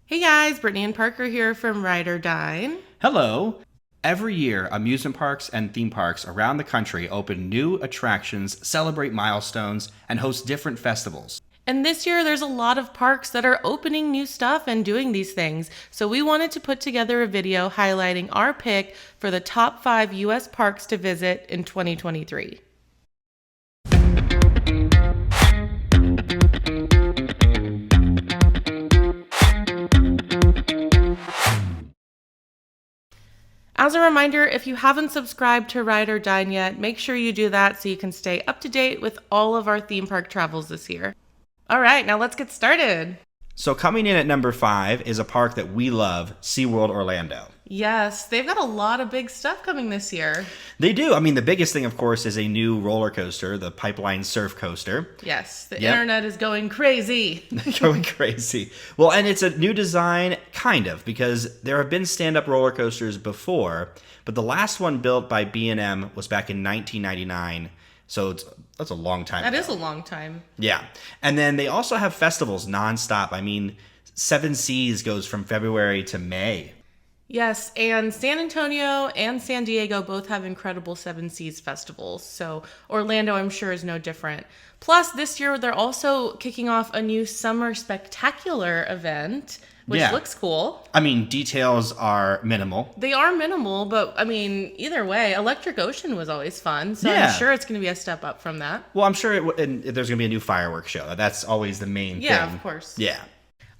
Hey guys, Brittany and Parker here from Dine. Hello. Every year, amusement parks and theme parks around the country open new attractions, celebrate milestones, and host different festivals. And this year there's a lot of parks that are opening new stuff and doing these things. So we wanted to put together a video highlighting our pick for the top 5 US parks to visit in 2023. As a reminder, if you haven't subscribed to Ride or Dine yet, make sure you do that so you can stay up to date with all of our theme park travels this year. All right, now let's get started. So coming in at number 5 is a park that we love, SeaWorld Orlando. Yes, they've got a lot of big stuff coming this year. They do. I mean, the biggest thing, of course, is a new roller coaster, the Pipeline Surf Coaster. Yes, the internet is going crazy. Going crazy. Well, and it's a new design, kind of, because there have been stand-up roller coasters before, but the last one built by B&M was back in 1999. So that's a long time ago. That is a long time. Yeah. And then they also have festivals nonstop. I mean, Seven Seas goes from February to May. Yes, and San Antonio and San Diego both have incredible Seven Seas festivals. So Orlando, I'm sure, is no different. Plus, this year they're also kicking off a new Summer Spectacular event, which looks cool. I mean, details are minimal. They are minimal, but I mean, either way, Electric Ocean was always fun. So I'm sure it's going to be a step up from that. Well, I'm sure and there's going to be a new fireworks show. That's always the main thing. Yeah, of course. Yeah.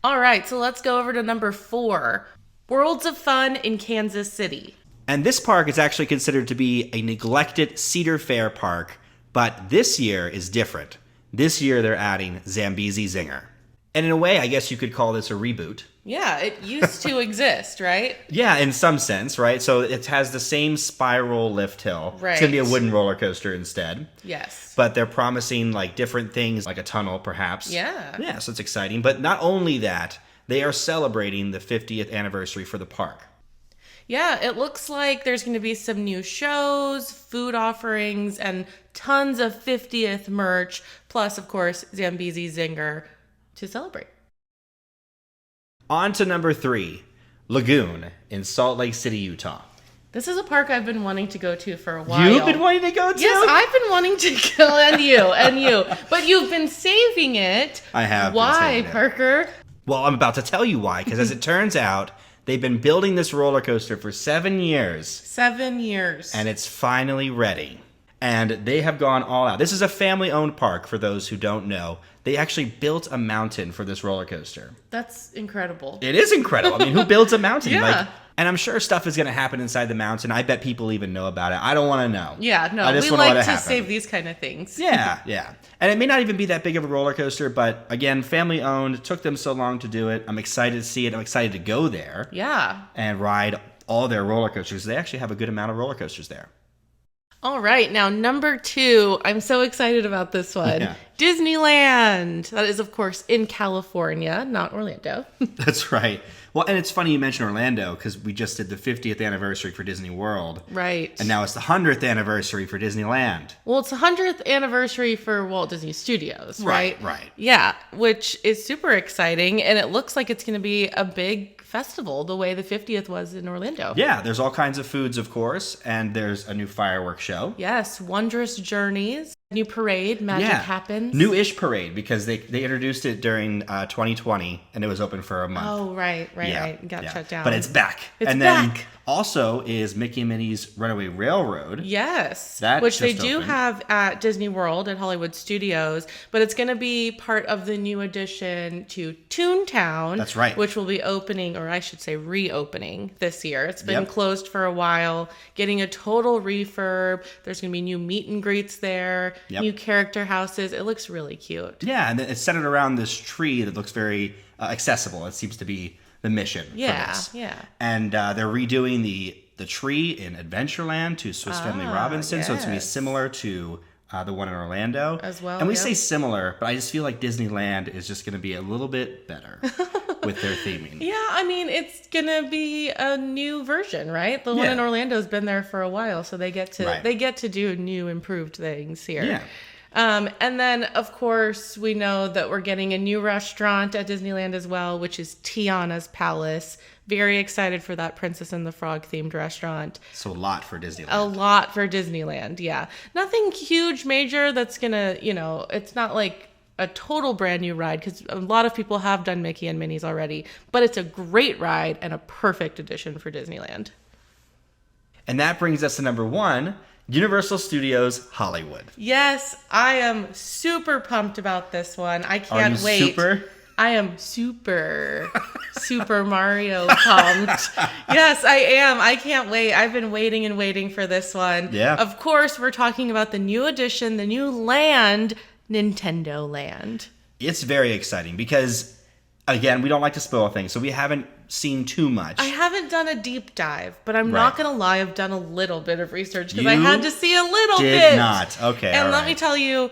All right, so let's go over to number 4. Worlds of Fun in Kansas City. And this park is actually considered to be a neglected Cedar Fair park, but this year is different. This year they're adding Zambezi Zinger. And in a way, I guess you could call this a reboot. Yeah, it used to exist, right? Yeah, in some sense, right? So it has the same spiral lift hill. Right. It's going to be a wooden roller coaster instead. Yes. But they're promising like different things, like a tunnel perhaps. Yeah. Yeah, so it's exciting. But not only that, they are celebrating the 50th anniversary for the park. Yeah, it looks like there's going to be some new shows, food offerings, and tons of 50th merch, plus, of course, Zambezi Zinger to celebrate. On to number 3, Lagoon in Salt Lake City, Utah. This is a park I've been wanting to go to for a while. You've been wanting to go to? Yes, I've been wanting to go, and you. But you've been saving it. I have. Why, Parker? Well, I'm about to tell you why, because as it turns out, they've been building this roller coaster for 7 years. 7 years. And it's finally ready. And they have gone all out. This is a family-owned park, for those who don't know. They actually built a mountain for this roller coaster. That's incredible. It is incredible. I mean, who builds a mountain? Yeah. And I'm sure stuff is going to happen inside the mountain. I bet people even know about it. I don't want to know. Yeah, no, we like to save these kind of things. Yeah. And it may not even be that big of a roller coaster, but again, family owned. It took them so long to do it. I'm excited to see it. I'm excited to go there. Yeah. And ride all their roller coasters. They actually have a good amount of roller coasters there. All right, now number 2. I'm so excited about this one. Yeah. Disneyland. That is, of course, in California, not Orlando. That's right. Well, and it's funny you mentioned Orlando because we just did the 50th anniversary for Disney World. Right. And now it's the 100th anniversary for Disneyland. Well, it's the 100th anniversary for Walt Disney Studios, right? Right. Yeah, which is super exciting, and it looks like it's going to be a big festival the way the 50th was in Orlando. Yeah, there's all kinds of foods, of course, and there's a new fireworks show. Yes, Wondrous Journeys, new parade, Magic Happens. New-ish parade because they introduced it during 2020 and it was open for a month. Oh, right. Got shut down. But it's back. Then also is Mickey and Minnie's Runaway Railroad. Yes, That which they just do opened. have at Disney World at Hollywood Studios, but it's going to be part of the new addition to Toontown. That's right. Which will be opening, or I should say reopening this year. It's been closed for a while, getting a total refurb. There's going to be new meet and greets there, new character houses. It looks really cute. Yeah, and it's centered around this tree that looks very accessible. It seems to be the mission for this. Yeah. And they're redoing the tree in Adventureland to Swiss Family Robinson, so it's going to be similar to the one in Orlando. As well, and we say similar, but I just feel like Disneyland is just going to be a little bit better with their theming. Yeah, I mean, it's going to be a new version, right? The one in Orlando's been there for a while, so they get to do new, improved things here. Yeah. And then, of course, we know that we're getting a new restaurant at Disneyland as well, which is Tiana's Palace. Very excited for that Princess and the Frog themed restaurant. So a lot for Disneyland. A lot for Disneyland, yeah. Nothing huge, major that's gonna, it's not like a total brand new ride because a lot of people have done Mickey and Minnie's already, but it's a great ride and a perfect addition for Disneyland. And that brings us to number 1, Universal Studios Hollywood. Yes, I am super pumped about this one. I can't wait. Super? I am super Mario pumped. Yes, I am. I can't wait. I've been waiting and waiting for this one. Yeah. Of course, we're talking about the new addition, the new land, Nintendo Land. It's very exciting because, again, we don't like to spoil things, so we haven't seen too much. I haven't done a deep dive, but I'm not going to lie. I've done a little bit of research because I had to see a little bit. Did not. Okay, And all let right. me tell you,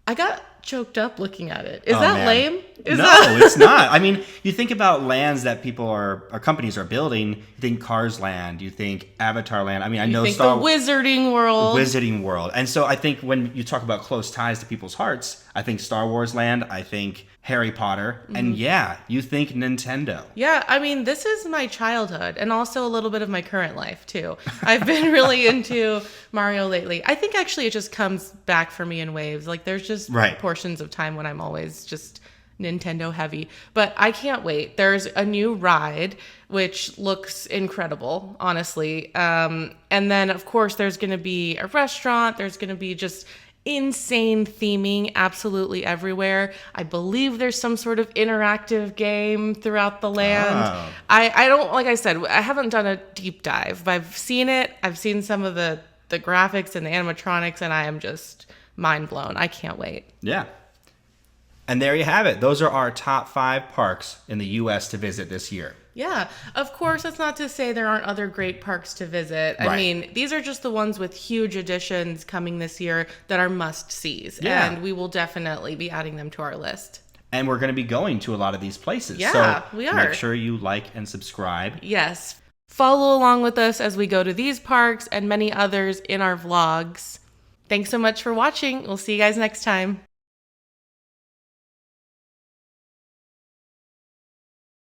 I got choked up looking at it. Is that man. lame? It's not. I mean, you think about lands that people or companies are building. You think Cars Land. You think Avatar Land. I mean, I know the Wizarding World. Wizarding World. And so I think when you talk about close ties to people's hearts, I think Star Wars Land. I think Harry Potter. And yeah, you think Nintendo. Yeah, I mean, this is my childhood and also a little bit of my current life, too. I've been really into Mario lately. I think actually it just comes back for me in waves. Like, there's just portions of time when I'm always just Nintendo heavy. But I can't wait. There's a new ride, which looks incredible, honestly. And then, of course, there's going to be a restaurant. There's going to be just insane theming absolutely everywhere. I believe there's some sort of interactive game throughout the land. Oh. I don't, like I said, I haven't done a deep dive, but I've seen it. I've seen some of the graphics and the animatronics, and I am just mind blown. I can't wait. Yeah. And there you have it. Those are our top 5 parks in the U.S. to visit this year. Yeah, of course, that's not to say there aren't other great parks to visit. I mean, these are just the ones with huge additions coming this year that are must-sees. Yeah. And we will definitely be adding them to our list. And we're going to be going to a lot of these places. Yeah, so we are. Make sure you like and subscribe. Yes. Follow along with us as we go to these parks and many others in our vlogs. Thanks so much for watching. We'll see you guys next time.